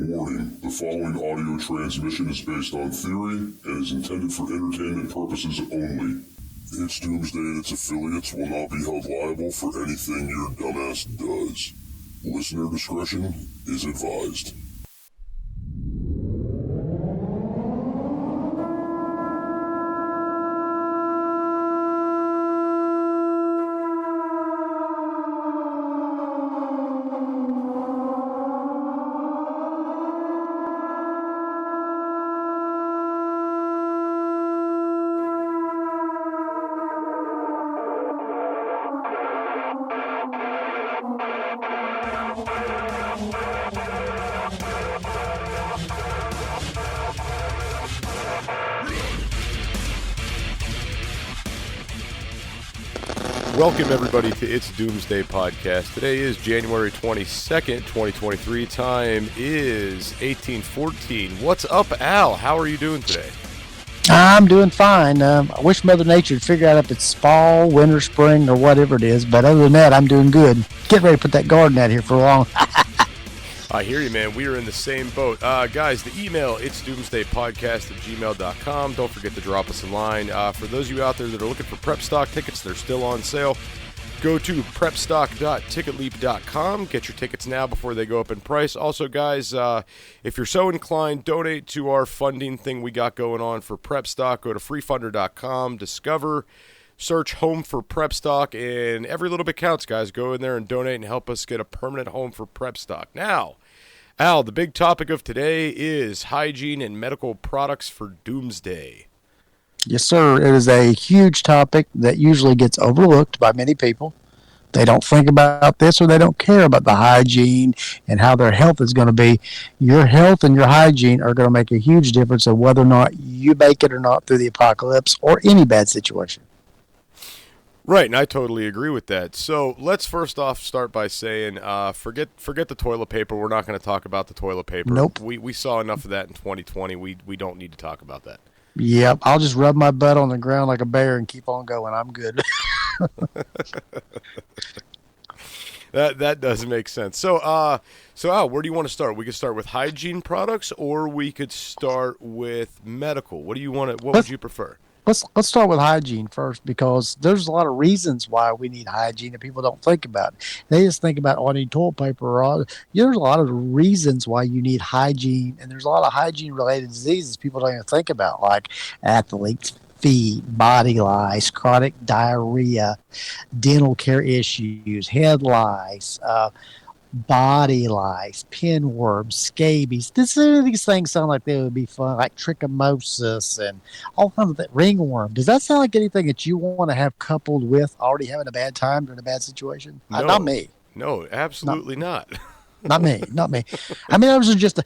Warning, the following audio transmission is based on theory and is intended for entertainment purposes only. It's Doomsday and its affiliates will not be held liable for anything your dumbass does. Listener discretion is advised. Welcome, everybody, to It's Doomsday Podcast. Today is January 22nd, 2023. Time is 18:14. What's up, Al? How are you doing today? I'm doing fine. I wish Mother Nature would figure out if it's fall, winter, spring, or whatever it is. But other than that, I'm doing good. Get ready to put that garden out here for long. I hear you, man. We are in the same boat. Guys, the email, it's doomsdaypodcast@gmail.com. Don't forget to drop us a line. For those of you out there that are looking for prep stock tickets, they're still on sale. Go to prepstock.ticketleap.com. Get your tickets now before they go up in price. Also, guys, if you're so inclined, donate to our funding thing we got going on for prep stock. Go to freefunder.com, discover, search home for prep stock, and every little bit counts, guys. Go in there and donate and help us get a permanent home for prep stock. Now, Al, the big topic of today is hygiene and medical products for doomsday. Yes, sir. It is a huge topic that usually gets overlooked by many people. They don't think about this, or they don't care about the hygiene and how their health is going to be. Your health and your hygiene are going to make a huge difference in whether or not you make it or not through the apocalypse or any bad situation. Right, and I totally agree with that. So let's first off start by saying, forget the toilet paper. We're not going to talk about the toilet paper. Nope. We saw enough of that in 2020. We don't need to talk about that. Yep, I'll just rub my butt on the ground like a bear and keep on going. I'm good. That does make sense. So Al, where do you want to start? We could start with hygiene products, or we could start with medical. What do you want to? What would you prefer? Let's start with hygiene first, because there's a lot of reasons why we need hygiene that people don't think about. They just think about, oh, I need toilet paper. There's a lot of reasons why you need hygiene, and there's a lot of hygiene-related diseases people don't even think about, like athletes' feet, body lice, chronic diarrhea, dental care issues, head lice, body lice, pinworms, scabies. These things sound like they would be fun, like trichomosis and all kinds of that. Ringworm. Does that sound like anything that you want to have coupled with already having a bad time during a bad situation? No, not me. No, absolutely not. Not me. I mean, that's just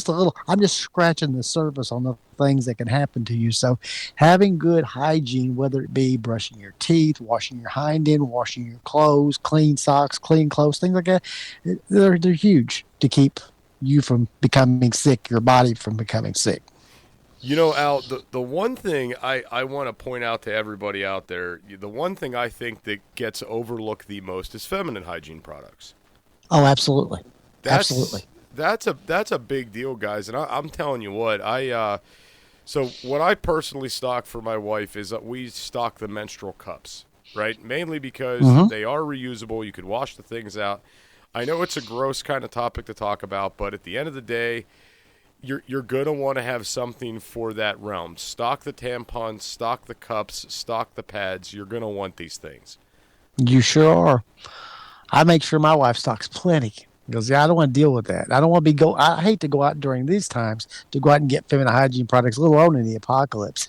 a little. I'm just scratching the surface on the things that can happen to you. So, having good hygiene, whether it be brushing your teeth, washing your hind end, washing your clothes, clean socks, clean clothes, things like that, they're huge to keep you from becoming sick, your body from becoming sick. You know, Al, the one thing I want to point out to everybody out there, the one thing I think that gets overlooked the most is feminine hygiene products. Oh, absolutely. Absolutely. That's a big deal, guys. And I'm telling you what, so what I personally stock for my wife is that we stock the menstrual cups, right? Mainly because they are reusable. You could wash the things out. I know it's a gross kind of topic to talk about, but at the end of the day, you're going to want to have something for that realm. Stock the tampons, stock the cups, stock the pads. You're going to want these things. You sure are. I make sure my wife stocks plenty. Because I don't want to deal with that. I don't want to I hate to go out during these times to go out and get feminine hygiene products, let alone in the apocalypse.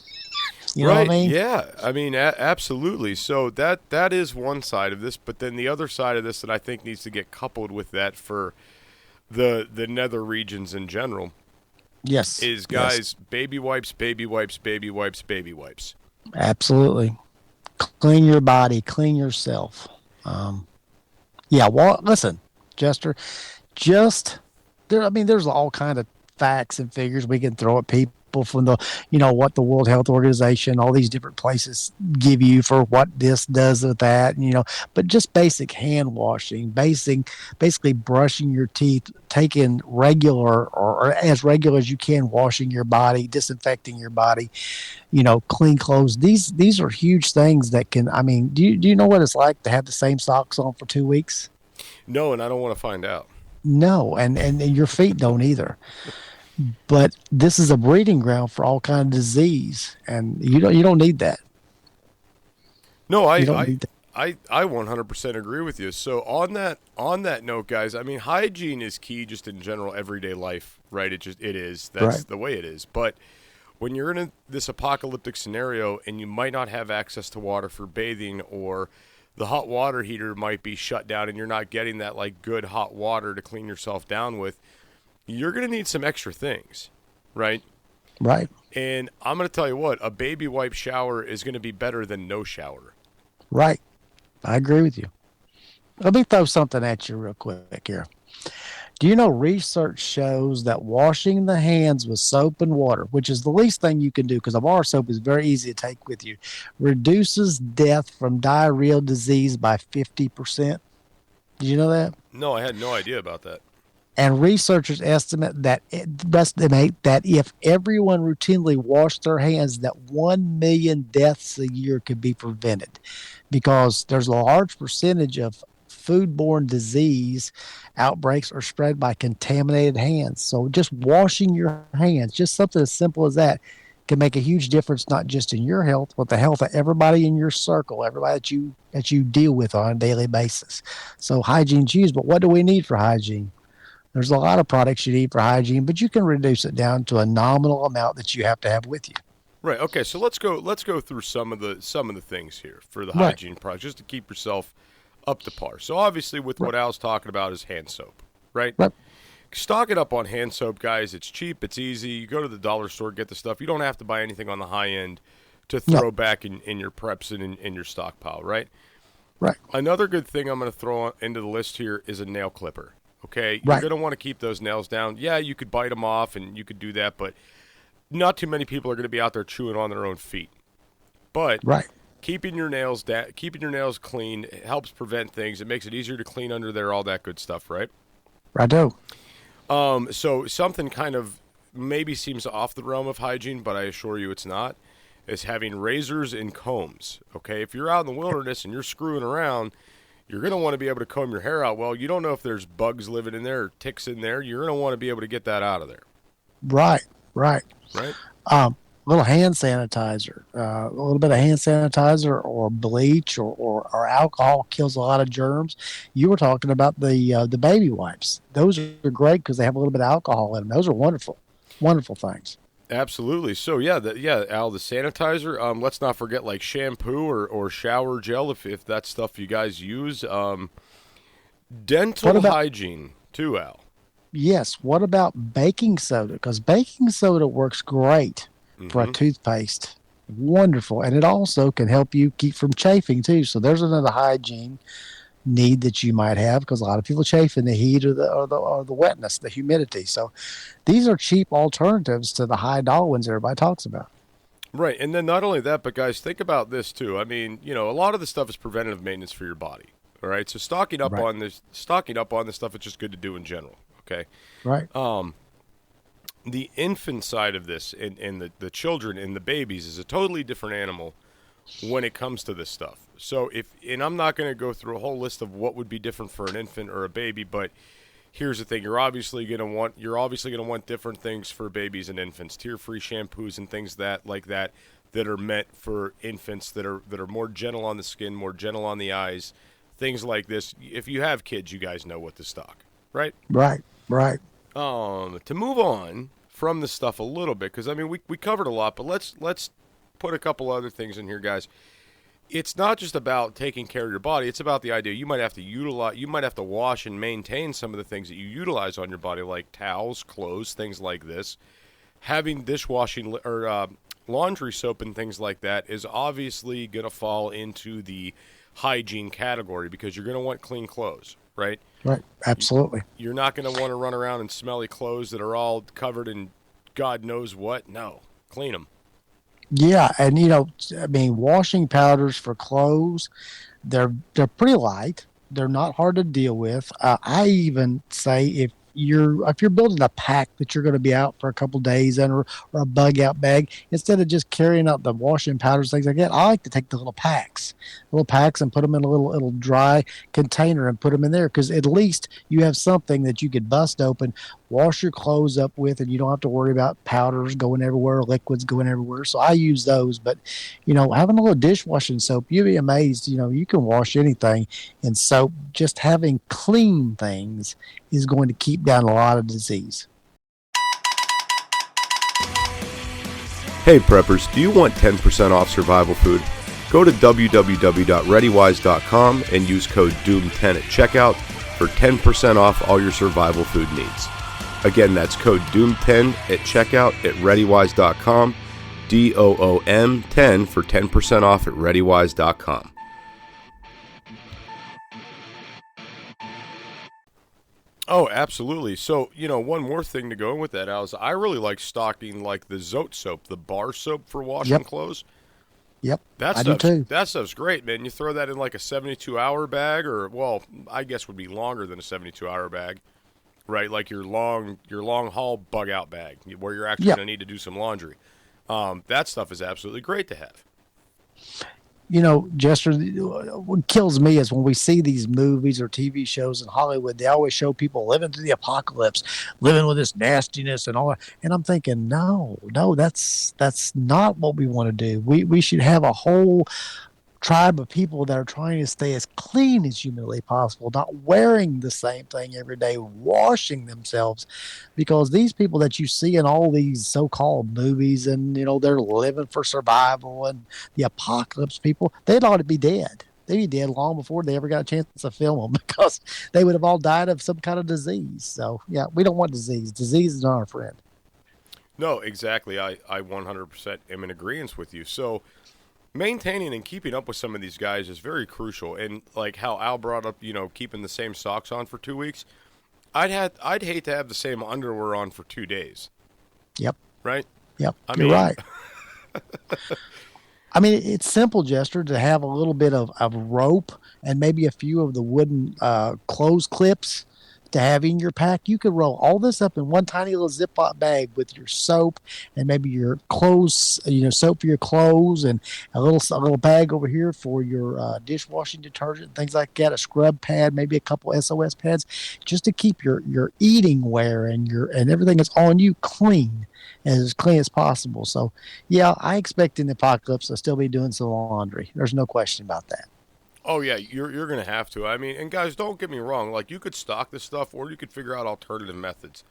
You know what I mean? Yeah, I mean, absolutely. So that is one side of this, but then the other side of this that I think needs to get coupled with that for the nether regions in general. Yes. Is, guys, baby wipes, baby wipes, baby wipes, baby wipes. Absolutely. Clean your body, clean yourself. Yeah, well, listen. Jester, there's all kind of facts and figures we can throw at people people from the, what the World Health Organization, all these different places give you for what this does or that, but just basic hand washing, basically brushing your teeth, taking regular or as regular as you can, washing your body, disinfecting your body, clean clothes. These are huge things that can, do you know what it's like to have the same socks on for 2 weeks? No, and I don't want to find out. No, and your feet don't either. But this is a breeding ground for all kind of disease, and you don't need that. No, I 100% agree with you. So on that note, guys, hygiene is key just in general everyday life, right? It is. That's right. The way it is. But when you're in this apocalyptic scenario and you might not have access to water for bathing, or the hot water heater might be shut down and you're not getting that like good hot water to clean yourself down with, you're going to need some extra things, right? Right. And I'm going to tell you what, a baby wipe shower is going to be better than no shower. Right. I agree with you. Let me throw something at you real quick here. Do you know research shows that washing the hands with soap and water, which is the least thing you can do because a bar soap is very easy to take with you, reduces death from diarrheal disease by 50%? Did you know that? No, I had no idea about that. And researchers estimate that if everyone routinely washed their hands, that 1 million deaths a year could be prevented, because there's a large percentage of foodborne disease outbreaks are spread by contaminated hands. So just washing your hands, just something as simple as that, can make a huge difference, not just in your health, but the health of everybody in your circle, everybody that you deal with on a daily basis. So hygiene's used, but what do we need for hygiene? There's a lot of products you need for hygiene, but you can reduce it down to a nominal amount that you have to have with you. Right. Okay. So let's go through some of the things here for the hygiene product, just to keep yourself up to par. So obviously, with what Al's talking about is hand soap, right? Right. Stock it up on hand soap, guys. It's cheap. It's easy. You go to the dollar store, get the stuff. You don't have to buy anything on the high end to throw back in your preps and in your stockpile, right? Right. Another good thing I'm going to throw into the list here is a nail clipper. Okay, right. You're going to want to keep those nails down. Yeah, you could bite them off and you could do that, but not too many people are going to be out there chewing on their own feet. But keeping your nails clean helps prevent things. It makes it easier to clean under there, all that good stuff, right? Righto. So something kind of maybe seems off the realm of hygiene, but I assure you it's not, is having razors and combs. Okay, if you're out in the wilderness and you're screwing around, you're going to want to be able to comb your hair out. Well, you don't know if there's bugs living in there or ticks in there. You're going to want to be able to get that out of there. Right. Little hand sanitizer, a little bit of hand sanitizer or bleach or alcohol kills a lot of germs. You were talking about the baby wipes. Those are great because they have a little bit of alcohol in them. Those are wonderful things. Absolutely. So Al, the sanitizer. Let's not forget like shampoo or shower gel if that's stuff you guys use. Dental hygiene too, Al. Yes. What about baking soda? Because baking soda works great for a toothpaste. Wonderful, and it also can help you keep from chafing too. So there's another hygiene need that you might have, because a lot of people chafe in the heat or the wetness, the humidity. So these are cheap alternatives to the high dollar ones everybody talks about. Right, and then not only that, but guys, think about this too. A lot of the stuff is preventative maintenance for your body. All right, so stocking up on this stuff is just good to do in general. Okay, right. The infant side of this and the children and the babies is a totally different animal when it comes to this stuff. So I'm not going to go through a whole list of what would be different for an infant or a baby, but here's the thing: you're obviously going to want different things for babies and infants, tear-free shampoos and things like that are meant for infants, that are more gentle on the skin, more gentle on the eyes, things like this. If you have kids, you guys know what to stock, right? Right. To move on from this stuff a little bit, because we covered a lot, but let's put a couple other things in here, guys. It's not just about taking care of your body; it's about the idea you might have to wash and maintain some of the things that you utilize on your body, like towels, clothes, things like this. Having dishwashing or laundry soap and things like that is obviously going to fall into the hygiene category, because you're going to want clean clothes, right? Right, absolutely. You're not going to want to run around in smelly clothes that are all covered in God knows what. No, clean them. Yeah, and I mean, washing powders for clothes, they're pretty light. They're not hard to deal with. I even say if you're building a pack that you're going to be out for a couple days in, or a bug out bag, instead of just carrying out the washing powders, things like that, I like to take the little packs and put them in a little dry container and put them in there, because at least you have something that you could bust open, wash your clothes up with, and you don't have to worry about powders going everywhere, liquids going everywhere. So I use those. But having a little dishwashing soap, you'd be amazed. You can wash anything in soap. Just having clean things is going to keep down a lot of disease. Hey preppers, do you want 10% off survival food? Go to www.readywise.com and use code DOOM10 at checkout for 10% off all your survival food needs. Again, that's code DOOM10 at checkout at readywise.com, DOOM10 for 10% off at readywise.com. Oh, absolutely. So, one more thing to go with that, Al, is I really like stocking like the Zote soap, the bar soap for washing clothes. Yep, I do too. That stuff's great, man. You throw that in like a 72-hour bag, or, well, I guess would be longer than a 72-hour bag, right? Like your long haul bug out bag where you're actually going to need to do some laundry. That stuff is absolutely great to have. Jester, what kills me is when we see these movies or TV shows in Hollywood, they always show people living through the apocalypse, living with this nastiness and all that. And I'm thinking, no, that's not what we want to do. We should have a whole tribe of people that are trying to stay as clean as humanly possible, not wearing the same thing every day, washing themselves, because these people that you see in all these so-called movies, and they're living for survival and the apocalypse people, they'd ought to be dead. They'd be dead long before they ever got a chance to film them, because they would have all died of some kind of disease. So yeah, we don't want disease. Disease is not our friend. No, exactly. I 100% am in agreement with you. So maintaining and keeping up with some of these guys is very crucial. And like how Al brought up, keeping the same socks on for 2 weeks, I'd hate to have the same underwear on for 2 days. Yep. Right? Yep. You're right. I mean, it's simple, Jester, to have a little bit of rope and maybe a few of the wooden clothes clips to have in your pack. You could roll all this up in one tiny little Ziploc bag with your soap and maybe your clothes, soap for your clothes, and a little bag over here for your dishwashing detergent, things like that, a scrub pad, maybe a couple SOS pads, just to keep your eating wear and everything that's on you clean as possible. So yeah, I expect in the apocalypse to still be doing some laundry. There's no question about that. Oh yeah, you're gonna have to. I mean, and guys, don't get me wrong. Like, you could stock this stuff, or you could figure out alternative methods.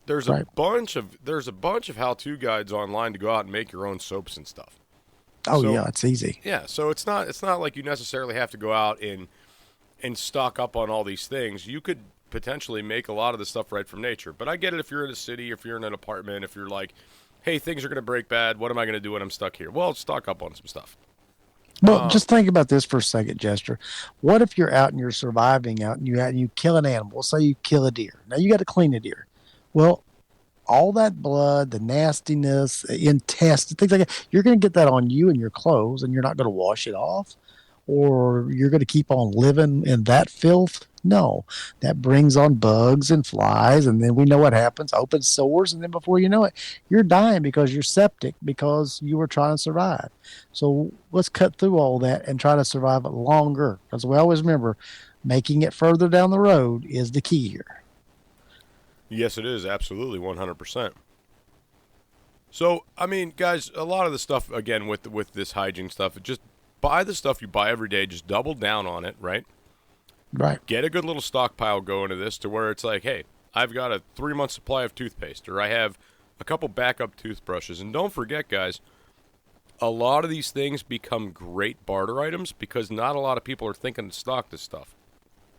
There's a bunch of how-to guides online to go out and make your own soaps and stuff. Oh yeah, it's easy. Yeah, so it's not like you necessarily have to go out and stock up on all these things. You could potentially make a lot of the stuff right from nature. But I get it if you're in a city, if you're in an apartment, if you're like, hey, things are gonna break bad. What am I gonna do when I'm stuck here? Well, stock up on some stuff. Well, just think about this for a second, Jester. What if you're out and you're surviving out and you kill an animal? Say you kill a deer. Now you got to clean a deer. Well, all that blood, the nastiness, intestines, things like that, you're going to get that on you and your clothes, and you're not going to wash it off, or you're going to keep on living in that filth. No, that brings on bugs and flies, and then we know what happens, open sores, and then before you know it, you're dying because you're septic because you were trying to survive. So let's cut through all that and try to survive it longer, because we always remember making it further down the road is the key here. Yes, it is. Absolutely, 100%. So, I mean, guys, a lot of the stuff, again, with this hygiene stuff, just buy the stuff you buy every day, just double down on it, right? Right. Get a good little stockpile going to this to where it's like, hey, I've got a 3-month supply of toothpaste, or I have a couple backup toothbrushes. And don't forget, guys, a lot of these things become great barter items because not a lot of people are thinking to stock this stuff.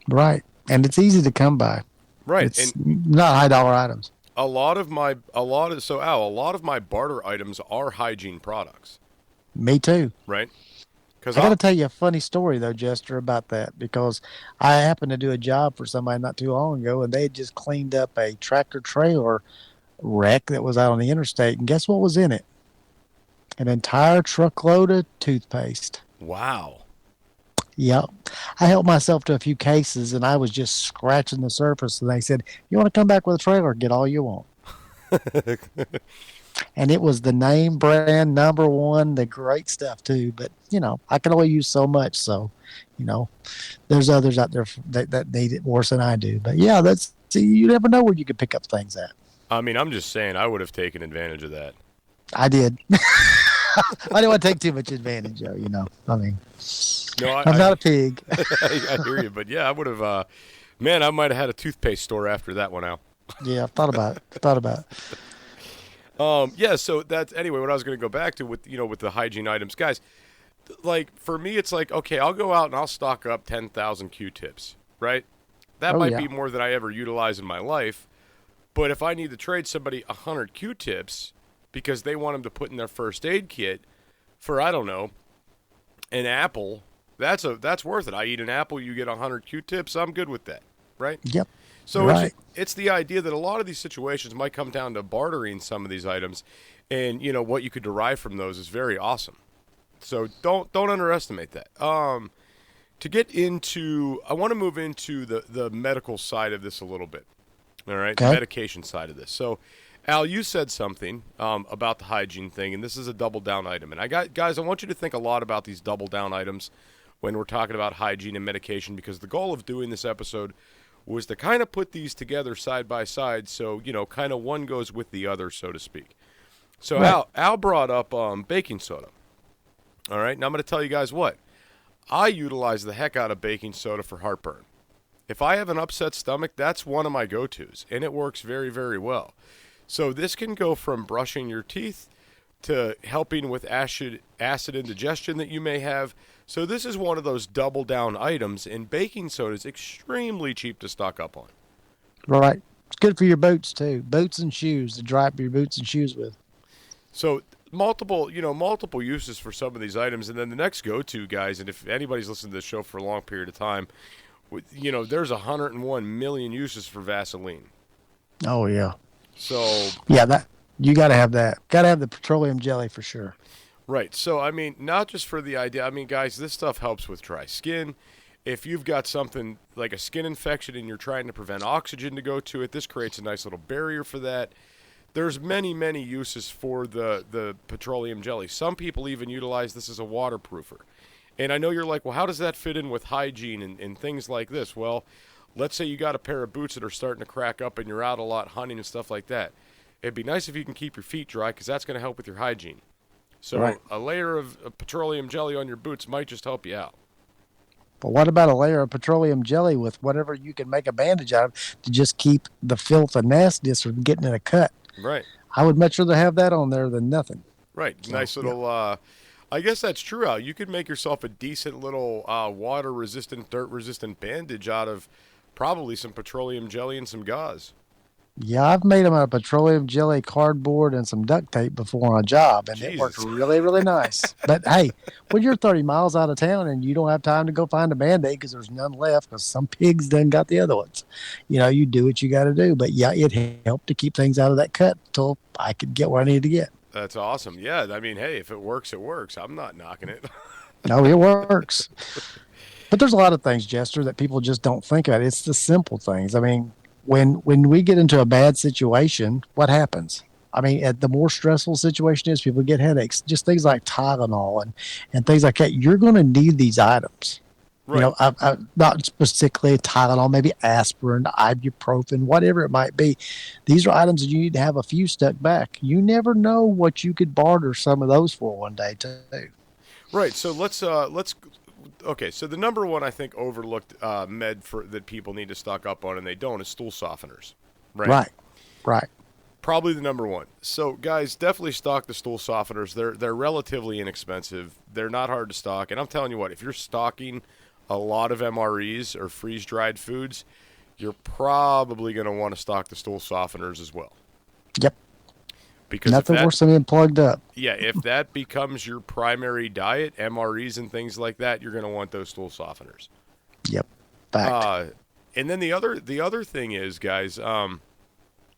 Right. And it's easy to come by. Right. It's not high dollar items. A lot of my barter items are hygiene products. Me too. Right. I got to tell you a funny story, though, Jester, about that, because I happened to do a job for somebody not too long ago, and they had just cleaned up a tractor trailer wreck that was out on the interstate, and guess what was in it? An entire truckload of toothpaste. Wow. Yep. I helped myself to a few cases, and I was just scratching the surface, and they said, "You want to come back with a trailer? Get all you want." And it was the name brand #1, the great stuff too. But I can only use so much, so there's others out there that need it worse than I do. But yeah, you never know where you could pick up things at. I mean, I'm just saying, I would have taken advantage of that. I did. I didn't want to take too much advantage, Joe. I mean, no, I'm not a pig. I hear you, but yeah, I would have. Man, I might have had a toothpaste store after that one out. Yeah, I've thought about it. Yeah, so that's anyway. What I was going to go back to with the hygiene items, guys. Like for me, it's like okay, I'll go out and I'll stock up 10,000 Q-tips, right? That might be more than I ever utilize in my life. But if I need to trade somebody 100 Q-tips because they want them to put in their first aid kit for I don't know, an apple, that's worth it. I eat an apple, you get 100 Q-tips. I'm good with that, right? Yep. So right. it's the idea that a lot of these situations might come down to bartering some of these items, and what you could derive from those is very awesome. So don't underestimate that. To get into, I want to move into the medical side of this a little bit. All right, okay. The medication side of this. So, Al, you said something about the hygiene thing, and this is a double down item. And guys, I want you to think a lot about these double down items when we're talking about hygiene and medication, because the goal of doing this episode was to kind of put these together side by side, so kind of one goes with the other, so to speak. So right. Al brought up baking soda. All right, now I'm going to tell you guys what. I utilize the heck out of baking soda for heartburn. If I have an upset stomach, that's one of my go-tos, and it works very, very well. So this can go from brushing your teeth to helping with acid indigestion that you may have. So this is one of those double down items, and baking soda is extremely cheap to stock up on. Right. It's good for your boots, too. Boots and shoes, to dry up your boots and shoes with. So multiple uses for some of these items. And then the next go-to, guys, and if anybody's listened to this show for a long period of time, there's 101 million uses for Vaseline. Oh, yeah. So yeah, you got to have that. Got to have the petroleum jelly for sure. Right. So, I mean, not just for the idea. I mean, guys, this stuff helps with dry skin. If you've got something like a skin infection and you're trying to prevent oxygen to go to it, this creates a nice little barrier for that. There's many, many uses for the petroleum jelly. Some people even utilize this as a waterproofer. And I know you're like, well, how does that fit in with hygiene and things like this? Well, let's say you got a pair of boots that are starting to crack up and you're out a lot hunting and stuff like that. It'd be nice if you can keep your feet dry because that's going to help with your hygiene. So right. A layer of petroleum jelly on your boots might just help you out. But what about a layer of petroleum jelly with whatever you can make a bandage out of to just keep the filth and nastiness from getting in a cut? Right. I would much rather have that on there than nothing. Right. Nice little, I guess that's true, Al. You could make yourself a decent little water-resistant, dirt-resistant bandage out of probably some petroleum jelly and some gauze. Yeah, I've made them out of petroleum jelly, cardboard, and some duct tape before on a job, and Jesus. It worked really, really nice. But, hey, when you're 30 miles out of town and you don't have time to go find a Band-Aid because there's none left because some pigs done got the other ones, you do what you got to do. But, yeah, it helped to keep things out of that cut until I could get where I needed to get. That's awesome. Yeah, I mean, hey, if it works, it works. I'm not knocking it. No, it works. But there's a lot of things, Jester, that people just don't think about. It's the simple things. I mean, when we get into a bad situation, what happens? I mean, the more stressful situation is, people get headaches. Just things like Tylenol and things like that. You're going to need these items. Right. Not specifically Tylenol, maybe aspirin, ibuprofen, whatever it might be. These are items that you need to have a few stuck back. You never know what you could barter some of those for one day too. Right. So let's. Okay. So the number one I think overlooked med that people need to stock up on and they don't is stool softeners. Right. Right. Probably the number one. So guys, definitely stock the stool softeners. They're relatively inexpensive. They're not hard to stock. And I'm telling you what, if you're stocking a lot of MREs or freeze-dried foods, you're probably going to want to stock the stool softeners as well. Yep. Because nothing worse than being plugged up. Yeah, if that becomes your primary diet, MREs and things like that, you're going to want those stool softeners. Yep. Fact. And then the other thing is, guys,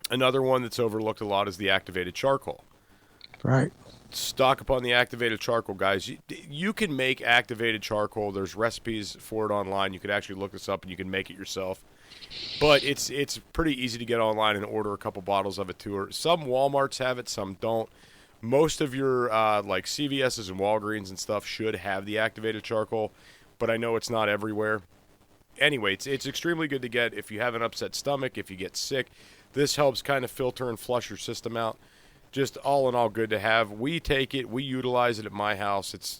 Another one that's overlooked a lot is the activated charcoal. Right. Stock up on the activated charcoal, guys. You can make activated charcoal. There's recipes for it online. You can actually look this up and you can make it yourself. But it's pretty easy to get online and order a couple bottles of it too. Some Walmarts have it, some don't. Most of your like CVS's and Walgreens and stuff should have the activated charcoal, but I know it's not everywhere. Anyway, it's extremely good to get if you have an upset stomach, if you get sick. This helps kind of filter and flush your system out. Just all in all, good to have. We take it, we utilize it at my house. It's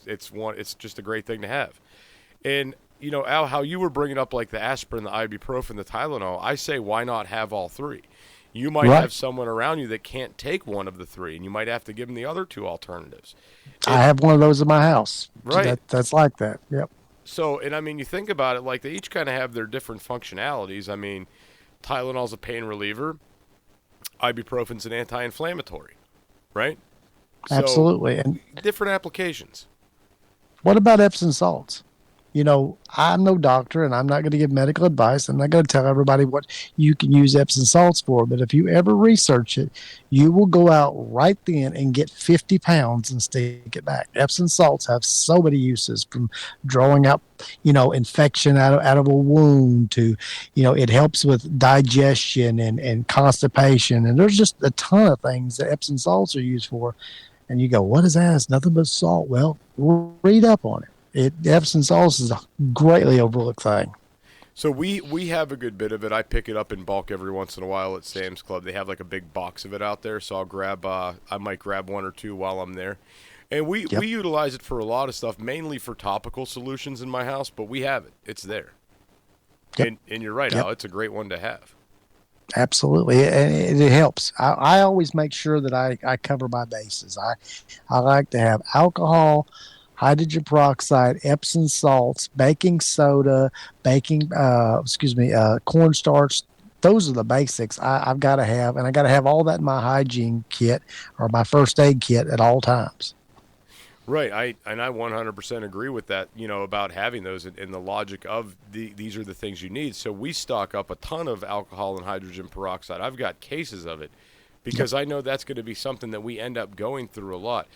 just a great thing to have. And you know, Al, how you were bringing up like the aspirin, the ibuprofen, the Tylenol, I say why not have all three? You might have someone around you that can't take one of the three, and you might have to give them the other two alternatives. I have one of those in my house. Right. That's like that. Yep. So, and I mean, you think about it, like they each kind of have their different functionalities. I mean, Tylenol's a pain reliever. Ibuprofen's an anti-inflammatory, right? Absolutely. So, and different applications. what about Epsom salts? You know, I'm no doctor and I'm not going to give medical advice. I'm not going to tell everybody what you can use Epsom salts for. But if you ever research it, you will go out right then and get 50 pounds and stick it back. Epsom salts have so many uses, from drawing up, you know, infection out of a wound to, you know, it helps with digestion and constipation. And there's just a ton of things that Epsom salts are used for. And you go, what is that? It's nothing but salt. Well, read up on it. Epsom salts is a greatly overlooked thing. So we have a good bit of it. I pick it up in bulk every once in a while at Sam's Club. They have like a big box of it out there, so I might grab one or two while I'm there. And we utilize it for a lot of stuff, mainly for topical solutions in my house, but we have it. It's there. Yep. And you're right, Al, it's a great one to have. Absolutely. And it helps. I always make sure that I cover my bases. I like to have alcohol, hydrogen peroxide, Epsom salts, baking soda, cornstarch. Those are the basics I've got to have, and I got to have all that in my hygiene kit or my first aid kit at all times. Right, I 100% agree with that, you know, about having those and the logic of these are the things you need. So we stock up a ton of alcohol and hydrogen peroxide. I've got cases of it because I know that's going to be something that we end up going through a lot.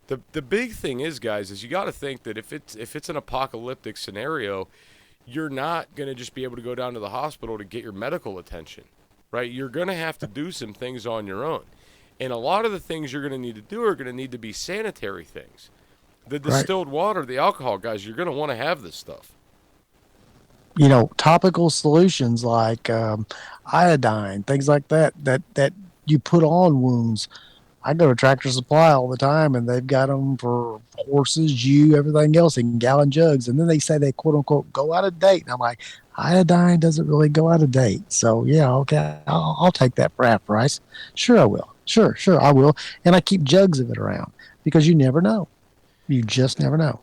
The big thing is, guys, is you got to think that if it's an apocalyptic scenario, you're not going to just be able to go down to the hospital to get your medical attention, right? You're going to have to do some things on your own. And a lot of the things you're going to need to do are going to need to be sanitary things. The distilled water, the alcohol, guys, you're going to want to have this stuff. You know, topical solutions like iodine, things like that you put on wounds. I go to Tractor Supply all the time, and they've got them for horses, everything else in gallon jugs. And then they say they, quote unquote, go out of date. And I'm like, iodine doesn't really go out of date. So, yeah, okay, I'll take that for half price. Sure, I will. Sure, I will. And I keep jugs of it around because you never know. You just never know.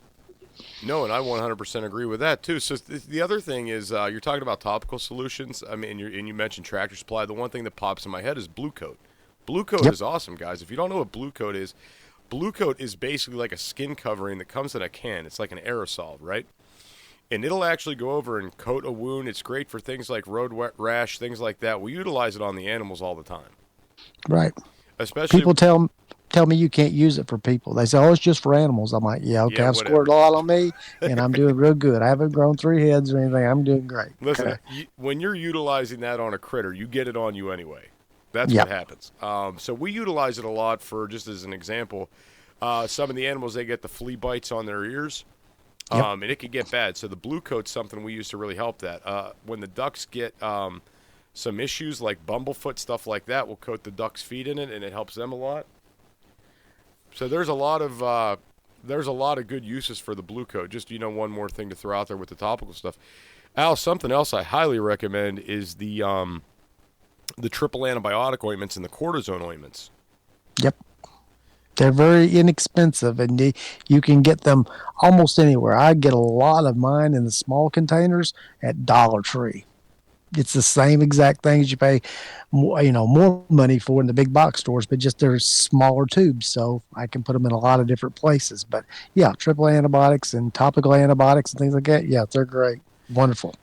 No, and I 100% agree with that, too. So the other thing is you're talking about topical solutions. I mean, and you mentioned Tractor Supply. The one thing that pops in my head is Blue Coat. Blue Coat is awesome, guys. If you don't know what Blue Coat is basically like a skin covering that comes in a can. It's like an aerosol, right? And it'll actually go over and coat a wound. It's great for things like road rash, things like that. We utilize it on the animals all the time. Right. Especially people tell me you can't use it for people. They say, oh, it's just for animals. I'm like, yeah, okay, I've squirted a lot on me, and I'm doing real good. I haven't grown 3 heads or anything. I'm doing great. Listen, when you're utilizing that on a critter, you get it on you anyway. That's what happens. So we utilize it a lot for, just as an example, some of the animals, they get the flea bites on their ears, and it can get bad. So the Blue Coat's something we use to really help that. When the ducks get some issues like bumblefoot, stuff like that, we'll coat the ducks' feet in it, and it helps them a lot. So there's a lot of good uses for the Blue Coat. Just, you know, one more thing to throw out there with the topical stuff. Al, something else I highly recommend is the triple antibiotic ointments and the cortisone ointments. Yep. They're very inexpensive, and you can get them almost anywhere. I get a lot of mine in the small containers at Dollar Tree. It's the same exact things you pay more money for in the big box stores, but just they're smaller tubes, so I can put them in a lot of different places. But, yeah, triple antibiotics and topical antibiotics and things like that, yeah, they're great. Wonderful.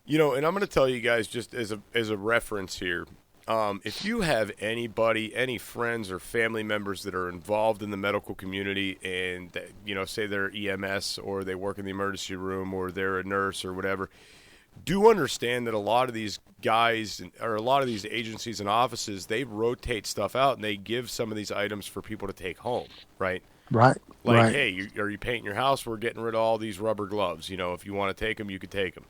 You know, and I'm going to tell you guys just as a reference here, If you have anybody, any friends or family members that are involved in the medical community and, say they're EMS or they work in the emergency room or they're a nurse or whatever, do understand that a lot of these guys or a lot of these agencies and offices, they rotate stuff out and they give some of these items for people to take home, right? Right. Like, right. hey, are you painting your house? We're getting rid of all these rubber gloves. If you want to take them, you could take them.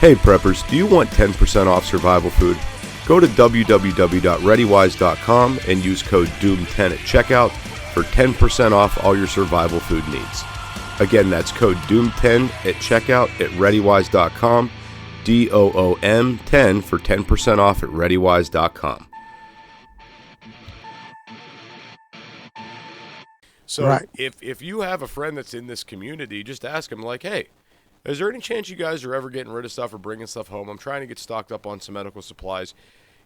Hey preppers, do you want 10% off survival food? Go to www.readywise.com and use code DOOM10 at checkout for 10% off all your survival food needs. Again, that's code DOOM10 at checkout at readywise.com, DOOM10 for 10% off at readywise.com. So right. if you have a friend that's in this community, just ask them like, hey, is there any chance you guys are ever getting rid of stuff or bringing stuff home? I'm trying to get stocked up on some medical supplies.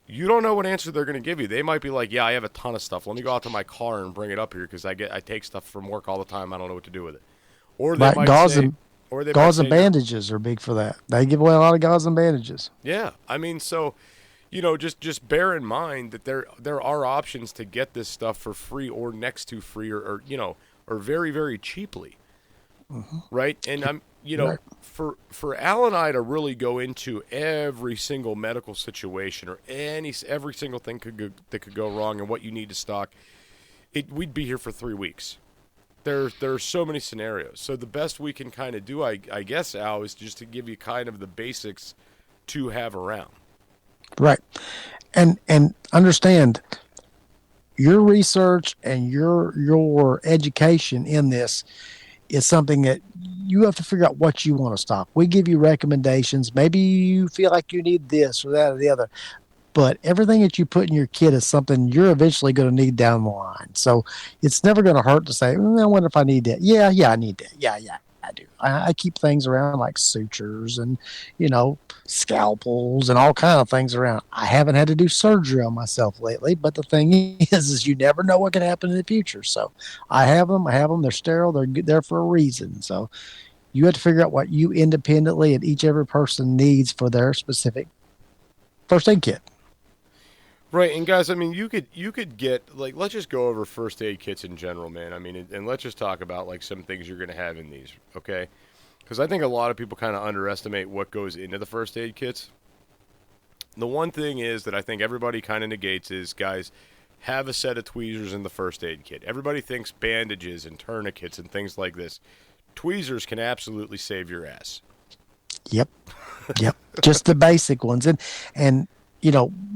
You don't know what answer they're going to give you. They might be like, yeah, I have a ton of stuff. Let me go out to my car and bring it up here because I take stuff from work all the time. I don't know what to do with it. Or they might gauze say, and bandages are big for that. They give away a lot of gauze and bandages. Yeah. I mean, so, just bear in mind that there are options to get this stuff for free or next to free or very, very cheaply. Mm-hmm. Right? And I'm... right. for Al and I to really go into every single medical situation or every single thing that could go wrong and what you need to stock, we'd be here for 3 weeks. There are so many scenarios. So the best we can kind of do, I guess, Al, is just to give you kind of the basics to have around. Right. And understand your research and your education in this is something that you have to figure out what you want to stock. We give you recommendations. Maybe you feel like you need this or that or the other, but everything that you put in your kit is something you're eventually going to need down the line. So it's never going to hurt to say, I wonder if I need that. Yeah, I need that. Yeah, I do. I keep things around like sutures and, scalpels and all kind of things around. I haven't had to do surgery on myself lately, but the thing is you never know what can happen in the future. So I have them. They're sterile. They're there for a reason. So you have to figure out what you independently and every person needs for their specific first aid kit. Right, and guys, I mean, you could get, like, let's just go over first aid kits in general, man. I mean, and let's just talk about, like, some things you're going to have in these, okay? Because I think a lot of people kind of underestimate what goes into the first aid kits. The one thing is that I think everybody kind of negates is, guys, have a set of tweezers in the first aid kit. Everybody thinks bandages and tourniquets and things like this. Tweezers can absolutely save your ass. Yep. Just the basic ones. And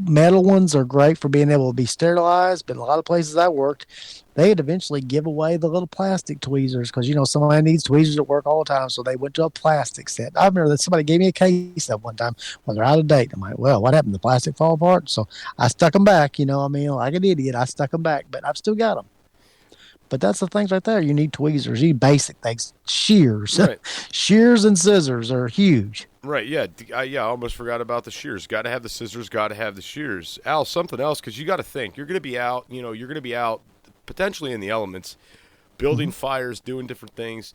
metal ones are great for being able to be sterilized, but in a lot of places I worked, they'd eventually give away the little plastic tweezers because, somebody needs tweezers at work all the time, so they went to a plastic set. I remember that somebody gave me a case of one time when they're out of date. I'm like, well, what happened? The plastic fall apart? So I stuck them back, like an idiot. I stuck them back, but I've still got them. But that's the things right there. You need tweezers. You need basic things. Shears. Right. Shears and scissors are huge. Right, yeah. I almost forgot about the shears. Got to have the scissors, got to have the shears. Al, something else, because you got to think. You're going to be out, you're going to be out potentially in the elements, building fires, doing different things.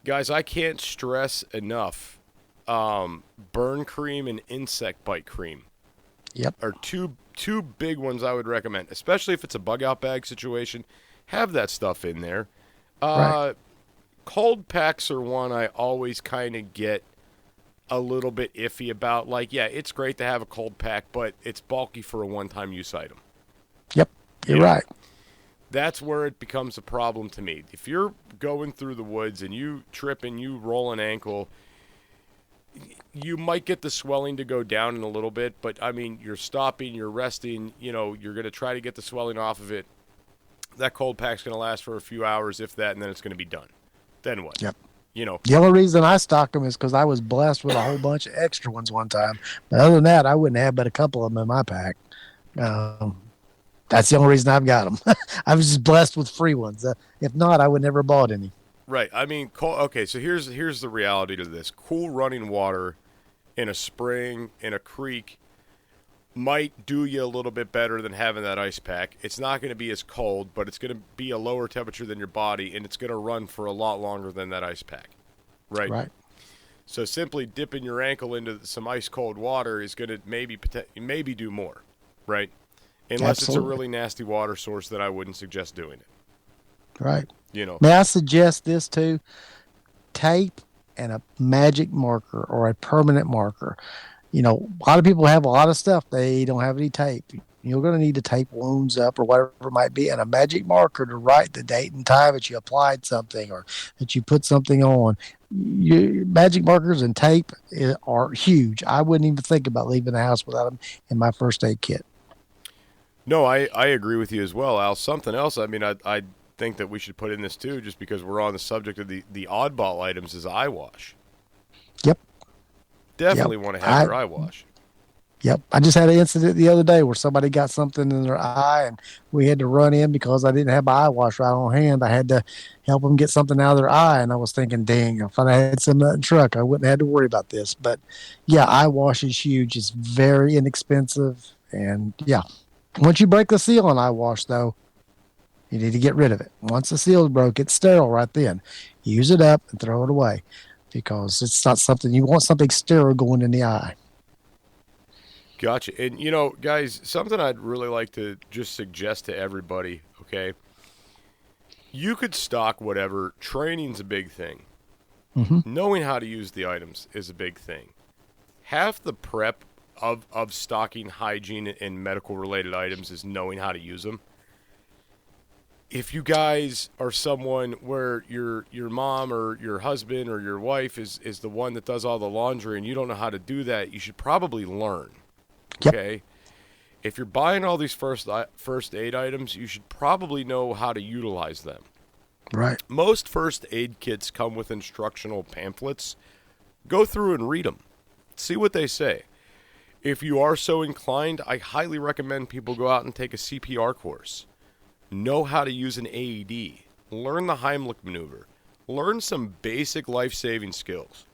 Guys, I can't stress enough, burn cream and insect bite cream. Yep. Are two big ones I would recommend, especially if it's a bug-out bag situation. Have that stuff in there. Right. Cold packs are one I always kind of get a little bit iffy about. Like, yeah, it's great to have a cold pack, but it's bulky for a one-time use item. Yep, you're right. That's where it becomes a problem to me. If you're going through the woods and you trip and you roll an ankle, you might get the swelling to go down in a little bit, but, I mean, you're stopping, you're resting, you're going to try to get the swelling off of it. That cold pack's going to last for a few hours, if that, and then it's going to be done. Then what? Yep. The only reason I stock them is because I was blessed with a whole bunch of extra ones one time. But other than that, I wouldn't have but a couple of them in my pack. That's the only reason I've got them. I was just blessed with free ones. If not, I would never have bought any. Right. I mean, okay, so here's the reality to this. Cool running water in a spring, in a creek, might do you a little bit better than having that ice pack. It's not going to be as cold, but it's going to be a lower temperature than your body, and it's going to run for a lot longer than that ice pack. Right? Right. So simply dipping your ankle into some ice cold water is going to maybe do more, right? Unless It's a really nasty water source, that I wouldn't suggest doing it. Right. You know. May I suggest this too? Tape and a magic marker or a permanent marker. You know, a lot of people have a lot of stuff. They don't have any tape. You're going to need to tape wounds up or whatever it might be, and a magic marker to write the date and time that you applied something or that you put something on. Magic markers and tape are huge. I wouldn't even think about leaving the house without them in my first aid kit. No, I agree with you as well, Al. Something else, I mean, I think that we should put in this too, just because we're on the subject of the oddball items, is eye wash. Yep. Definitely want to have your eye wash. Yep. I just had an incident the other day where somebody got something in their eye and we had to run in because I didn't have my eye wash right on hand. I had to help them get something out of their eye. And I was thinking, dang, if I had some in the truck, I wouldn't have had to worry about this. But yeah, eye wash is huge. It's very inexpensive. And yeah, once you break the seal on eye wash though, you need to get rid of it. Once the seal is broke, it's sterile right then. Use it up and throw it away because it's not something you want, something sterile going in the eye. Gotcha. And, you know, guys, something I'd really like to just suggest to everybody, okay? You could stock whatever. Training's a big thing. Mm-hmm. Knowing how to use the items is a big thing. Half the prep of stocking hygiene and medical-related items is knowing how to use them. If you guys are someone where your mom or your husband or your wife is the one that does all the laundry and you don't know how to do that, you should probably learn. Okay. Yep. If you're buying all these first aid items, you should probably know how to utilize them. Right. Most first aid kits come with instructional pamphlets. Go through and read them. See what they say. If you are so inclined, I highly recommend people go out and take a CPR course. Know how to use an AED. Learn the Heimlich maneuver. Learn some basic life-saving skills.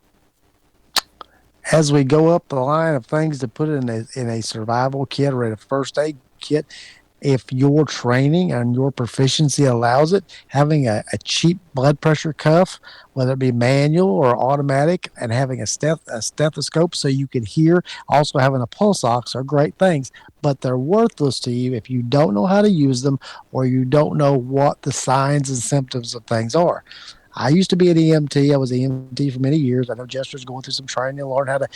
As we go up the line of things to put in a survival kit or in a first aid kit, if your training and your proficiency allows it, having a cheap blood pressure cuff, whether it be manual or automatic, and having a stethoscope so you can hear, also having a pulse ox are great things, but they're worthless to you if you don't know how to use them or you don't know what the signs and symptoms of things are. I used to be an EMT. I was an EMT for many years. I know Jester's going through some training to learn how to,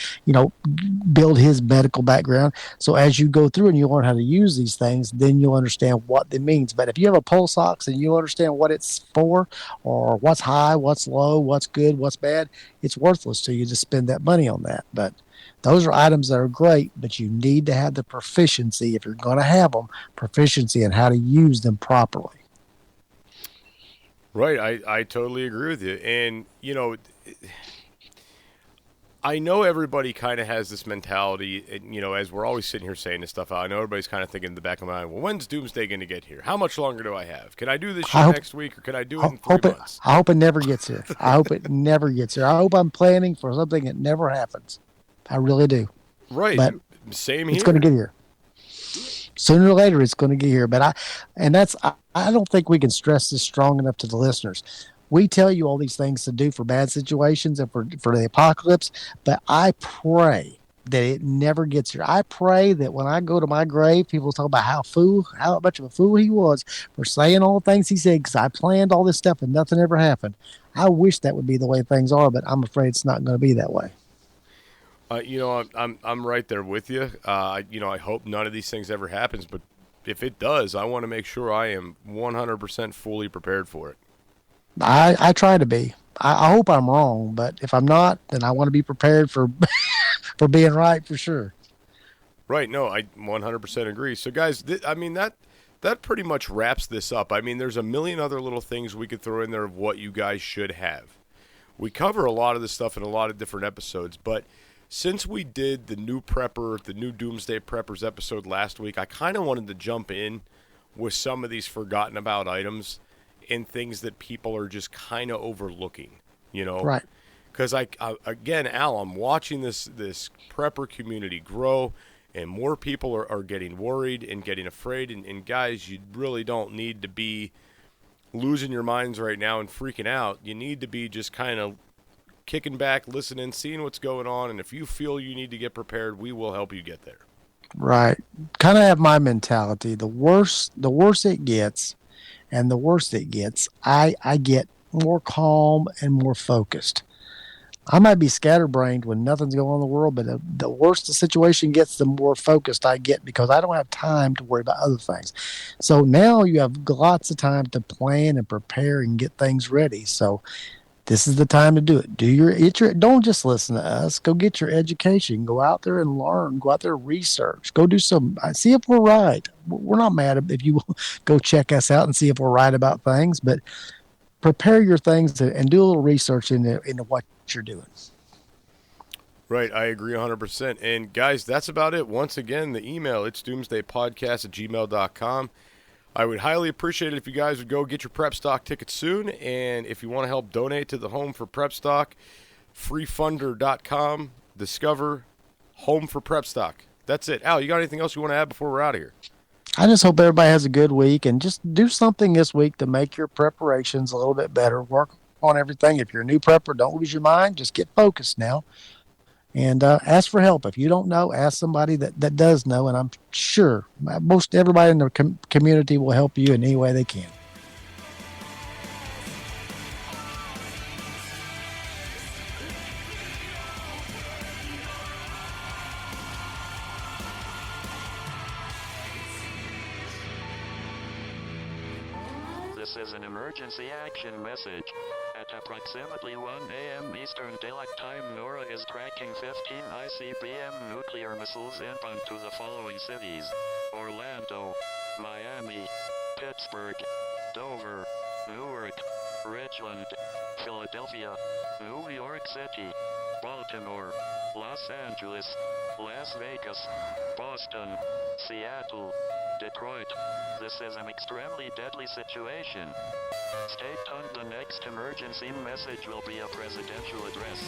build his medical background. So as you go through and you learn how to use these things, then you'll understand what it means. But if you have a pulse ox and you understand what it's for or what's high, what's low, what's good, what's bad, it's worthless to you to spend that money on that. But those are items that are great, but you need to have the proficiency, if you're going to have them, proficiency in how to use them properly. Right, I totally agree with you. And, I know everybody kind of has this mentality, and, as we're always sitting here saying this stuff, I know everybody's kind of thinking in the back of my mind, well, when's Doomsday going to get here? How much longer do I have? Can I do this shit next week, or can I do it in 3 months? I hope it never gets here. I hope it never gets here. I hope I'm planning for something that never happens. I really do. Right, but same here. It's going to get here. Sooner or later, it's going to get here. But I don't think we can stress this strong enough to the listeners. We tell you all these things to do for bad situations and for the apocalypse, but I pray that it never gets here. I pray that when I go to my grave, people talk about how much of a fool he was for saying all the things he said because I planned all this stuff and nothing ever happened. I wish that would be the way things are, but I'm afraid it's not going to be that way. I'm right there with you. I hope none of these things ever happens, but if it does, I want to make sure I am 100% fully prepared for it. I try to be. I hope I'm wrong, but if I'm not, then I want to be prepared for for being right for sure. Right. No, I 100% agree. So, guys, that pretty much wraps this up. I mean, there's a million other little things we could throw in there of what you guys should have. We cover a lot of this stuff in a lot of different episodes, but since we did the new Doomsday Preppers episode last week, I kind of wanted to jump in with some of these forgotten about items and things that people are just kind of overlooking, Right. Because again, Al, I'm watching this prepper community grow, and more people are getting worried and getting afraid. And guys, you really don't need to be losing your minds right now and freaking out. You need to be just kind of kicking back, listening, seeing what's going on, and if you feel you need to get prepared, we will help you get there. Right. Kind of have my mentality. The worse it gets, and the worse it gets, I get more calm and more focused. I might be scatterbrained when nothing's going on in the world, but the worse the situation gets, the more focused I get because I don't have time to worry about other things. So now you have lots of time to plan and prepare and get things ready. So this is the time to do it. Don't just listen to us. Go get your education. Go out there and learn. Go out there and research. Go do see if we're right. We're not mad if you go check us out and see if we're right about things, but prepare your things and do a little research into what you're doing. Right, I agree 100%. And guys, that's about it. Once again, the email, it's doomsdaypodcast@gmail.com. I would highly appreciate it if you guys would go get your Prep Stock tickets soon. And if you want to help donate to the Home for Prep Stock, freefunder.com, discover Home for Prep Stock. That's it. Al, you got anything else you want to add before we're out of here? I just hope everybody has a good week and just do something this week to make your preparations a little bit better. Work on everything. If you're a new prepper, don't lose your mind. Just get focused now. And ask for help. If you don't know, ask somebody that does know. And I'm sure most everybody in the community will help you in any way they can. This is an emergency action message. At approximately 1 a.m. Eastern Daylight Time, NORAD is tracking 15 ICBM nuclear missiles inbound to the following cities: Orlando, Miami, Pittsburgh, Dover, Newark, Richland, Philadelphia, New York City, Baltimore, Los Angeles, Las Vegas, Boston, Seattle, Detroit. This is an extremely deadly situation. Stay tuned. The next emergency message will be a presidential address.